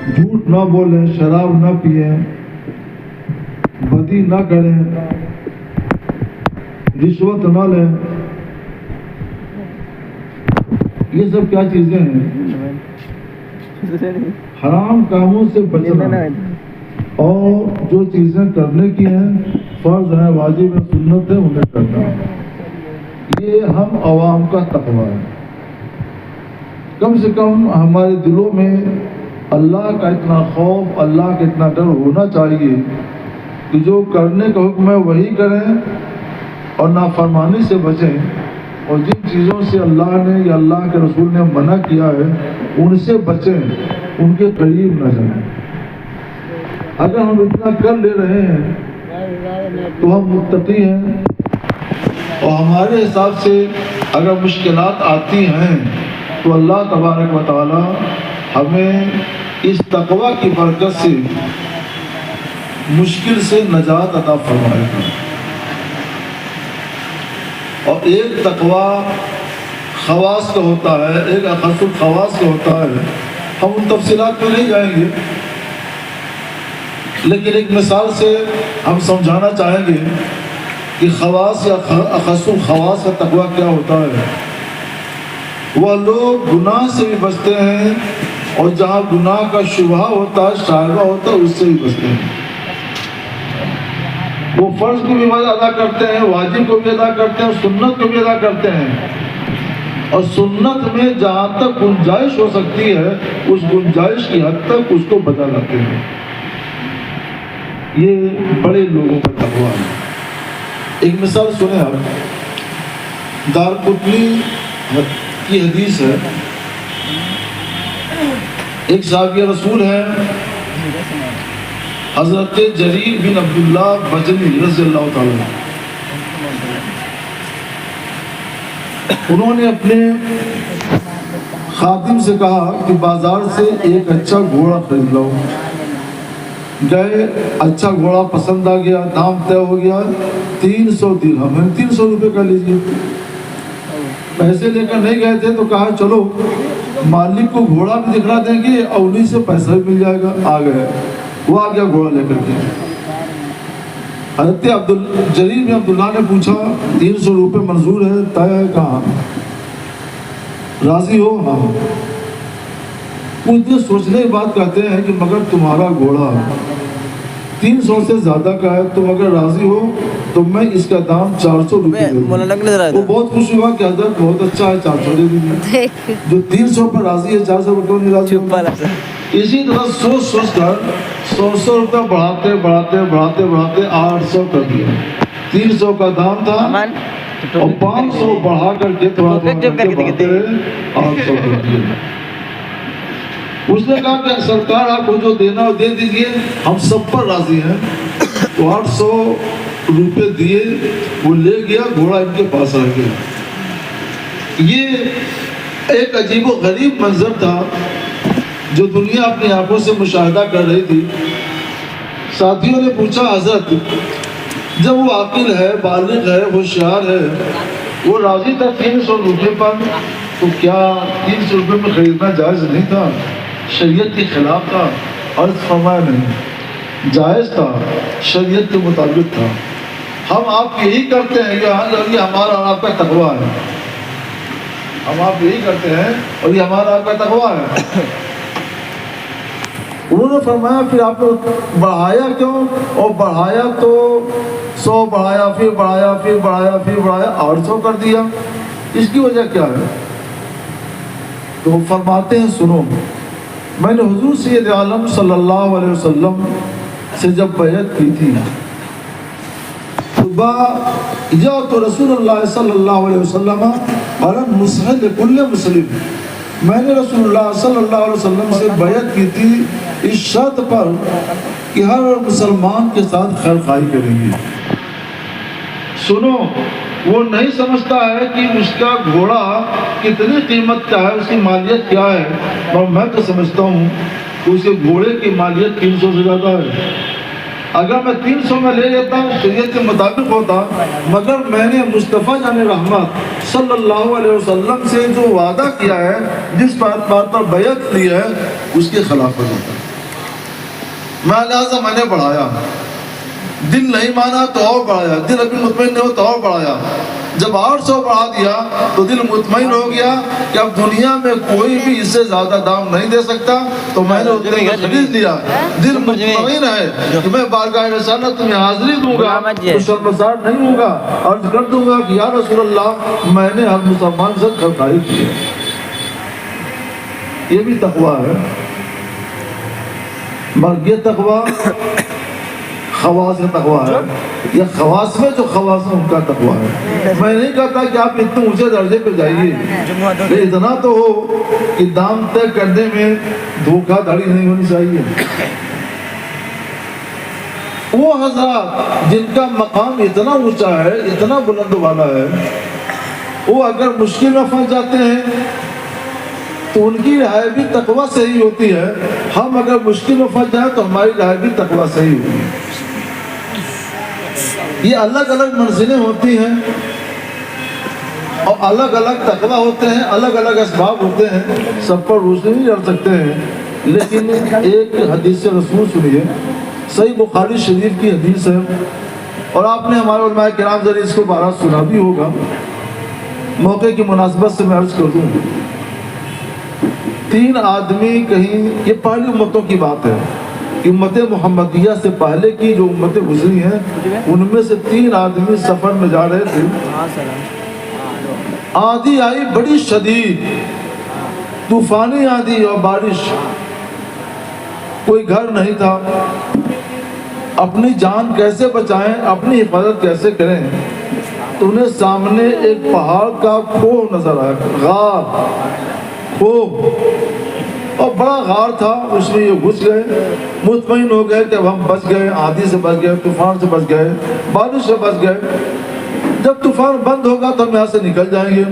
جھوٹ نہ بولیں، شراب نہ پئیں، بدی نہ کریں، رشوت نہ لیں. یہ سب کیا چیزیں ہیں؟ حرام کاموں سے بچنا، اور جو چیزیں کرنے کی ہیں، فرض ہیں، واجب ہیں، سنت ہے، انہیں کرنا. یہ ہم عوام کا تقویٰ ہے. کم سے کم ہمارے دلوں میں اللہ کا اتنا خوف، اللہ کا اتنا ڈر ہونا چاہیے کہ جو کرنے کا حکم ہے وہی کریں اور نافرمانی سے بچیں، اور جن چیزوں سے اللہ نے یا اللہ کے رسول نے منع کیا ہے ان سے بچیں، ان کے قریب نہ جائیں. اگر ہم اتنا کر لے رہے ہیں تو ہم متقی ہیں. اور ہمارے حساب سے اگر مشکلات آتی ہیں تو اللہ تبارک و تعالی ہمیں اس تقویٰ کی برکت سے مشکل سے نجات عطا فرمائے گا. اور ایک تقویٰ خواص کا ہوتا ہے، ایک اخص الخواص کا ہوتا ہے. ہم ان تفصیلات میں نہیں جائیں گے، لیکن ایک مثال سے ہم سمجھانا چاہیں گے کہ خواص یا اخص الخواص کا تقویٰ کیا ہوتا ہے. وہ لوگ گناہ سے بھی بچتے ہیں، اور جہاں گناہ کا شبہ ہوتا ہے، شائبہ ہوتا ہے، اس سے بھی بچتے ہیں. وہ فرض کو بھی ادا کرتے ہیں، واجب کو بھی ادا کرتے ہیں، اور سنت کو بھی ادا کرتے ہیں. اور سنت میں جہاں تک گنجائش ہو سکتی ہے اس گنجائش کی حد تک اس کو بچا لاتے ہیں. یہ بڑے لوگوں کا تقویٰ ہے. ایک مثال سنیں آپ، دارقطنی کی حدیث ہے. ایک صحابی رسول ہے حضرت جریر بن عبداللہ بجلی رضی اللہ تعالیٰ. انہوں نے اپنے خادم سے کہا کہ بازار سے ایک اچھا گھوڑا خرید لاؤ. گئے، اچھا گھوڑا پسند آ گیا، دام طے ہو گیا 300 درہم، 300 روپے کا لیجیے. پیسے لے کر نہیں گئے تھے تو کہا چلو مالک کو گھوڑا بھی دکھلا دیں گے اور انہیں سے پیسہ بھی مل جائے گا. آ گئے، وہ آ گیا گھوڑا لے کر کے. حضرت جریر بن عبداللہ نے پوچھا 300 روپے منظور ہے، طے ہے، کہاں راضی ہو؟ ہاں. کچھ دیر سوچنے کے بعد کہتے ہیں کہ مگر تمہارا گھوڑا 300 سے زیادہ کا ہے، تم اگر راضی ہو تو میں اس کا دام 400 روپے دے دوں. وہ بہت خوش ہوا کہ حضرت بہت اچھا ہے، 400 دے دیجیے. جو 300 پر راضی ہے 400 پر کیوں نہیں راضی ہوگا؟ اسی طرح سوچ سوچ کر 100 روپے بڑھاتے بڑھاتے بڑھاتے بڑھاتے 800 کر دیا. 300 کا دام تھا اور 500 بڑھا کر کے تھوڑا 800 کر دیا. اس نے کہا کہ سرکار آپ کو جو دینا ہو دے دیجئے، ہم سب پر راضی ہیں. تو 800 روپے دیے، وہ لے گیا، گھوڑا ان کے پاس آ گیا. یہ ایک عجیب و غریب منظر تھا جو دنیا اپنی آنکھوں سے مشاہدہ کر رہی تھی. ساتھیوں نے پوچھا حضرت جب وہ عاقل ہے، بالغ ہے، ہوشیار ہے، وہ راضی تھا 300 روپے پر، تو کیا 300 روپے میں خریدنا جائز نہیں تھا؟ شریعت کے خلاف تھا؟ عرض فرمایا نہیں، جائز تھا، شریعت کے مطابق تھا. ہم آپ یہی کرتے ہیں، یہ ہمارا آپ کا تقویٰ ہے. ہم آپ یہی کرتے ہیں اور یہ ہمارا آپ کا تقویٰ ہے. انہوں نے فرمایا پھر آپ نے بڑھایا کیوں؟ اور بڑھایا تو 100 بڑھایا، پھر بڑھایا، پھر بڑھایا، پھر بڑھایا، 800 کر دیا. اس کی وجہ کیا ہے؟ تو فرماتے ہیں سنو، میں نے حضور سید عالم صلی اللہ علیہ وسلم سے جب بیعت کی تھی یا تو رسول اللہ صلی اللہ علیہ وسلم علی مسحل کل مسلم، میں نے رسول اللہ صلی اللہ علیہ وسلم سے بیعت کی تھی اس شرط پر کہ ہر مسلمان کے ساتھ خیر خواہی کریں گے. سنو، وہ نہیں سمجھتا ہے کہ اس کا گھوڑا کتنی قیمت کا ہے، اس کی مالیت کیا ہے، اور میں تو سمجھتا ہوں کہ اس کے گھوڑے کی مالیت 300 سے زیادہ ہے. اگر میں 300 میں لے لیتا شریعت کے مطابق ہوتا، مگر میں نے مصطفیٰ جان رحمت صلی اللہ علیہ وسلم سے جو وعدہ کیا ہے، جس بات پر بیعت لی ہے، اس کے خلاف ہوتا. لہٰذا میں نے بڑھایا، دل نہیں مانا تو اور بڑھایا، دل ابھی مطمئن نہیں ہو تو اور بڑھایا، جب 800 بڑھا دیا تو دل مطمئن ہو گیا کہ اب دنیا میں کوئی بھی اس سے زیادہ دام نہیں دے سکتا، تو میں نے اس دل کو خرید لیا، دل مطمئن ہے کہ میں بارگاہ رسالت میں حاضری دوں گا تو شرمسار نہیں ہوں گا، عرض کر دوں گا کہ یا رسول اللہ میں نے ہر مسلمان سے خرخائی کی ہے۔ یہ بھی تقویٰ ہے، مگر یہ تقویٰ خواص کا تقویٰ ہے، یہ خواص میں جو خواص ہیں ان کا تقویٰ ہے۔ میں نہیں کہتا کہ آپ اتنے اونچے درجے پہ جائیے، لیکن اتنا تو ہو کہ دام طے کرنے میں دھوکہ دھڑی نہیں ہونی چاہیے۔ وہ حضرات جن کا مقام اتنا اونچا ہے، اتنا بلند والا ہے، وہ اگر مشکل میں پھنس جاتے ہیں تو ان کی رہائی بھی تقویٰ سے ہی ہوتی ہے، ہم اگر مشکل میں پھنس جائیں تو ہماری رہائی بھی تقویٰ سے ہی ہوتی ہے۔ یہ الگ الگ منزلیں ہوتی ہیں اور الگ الگ تقویٰ ہوتے ہیں، الگ الگ اسباب ہوتے ہیں، سب پر روشنی نہیں ڈال سکتے ہیں، لیکن ایک حدیث رسول سنیے، صحیح بخاری شریف کی حدیث ہے، اور آپ نے ہمارے علماء کرام ذریعے اس کو بارہ سنا بھی ہوگا، موقع کی مناسبت سے میں عرض کر دوں۔ 3 آدمی کہیں، یہ پہلی امتوں کی بات ہے، امت محمدیہ سے پہلے کی جو امتیں گزری ہیں ان میں سے 3 آدمی سفر میں جا رہے تھے، آندھی آئی بڑی شدید، طوفانی آندھی اور بارش، کوئی گھر نہیں تھا، اپنی جان کیسے بچائیں، اپنی حفاظت کیسے کریں، تو انہیں سامنے ایک پہاڑ کا کوہ نظر آیا، غار کوہ، اور بڑا غار تھا، اس میں یہ گھس گئے، مطمئن ہو گئے کہ اب ہم بچ گئے، آندھی سے بچ گئے، طوفان سے بچ گئے، بارش سے بچ گئے، جب طوفان بند ہوگا تو ہم یہاں سے نکل جائیں گے۔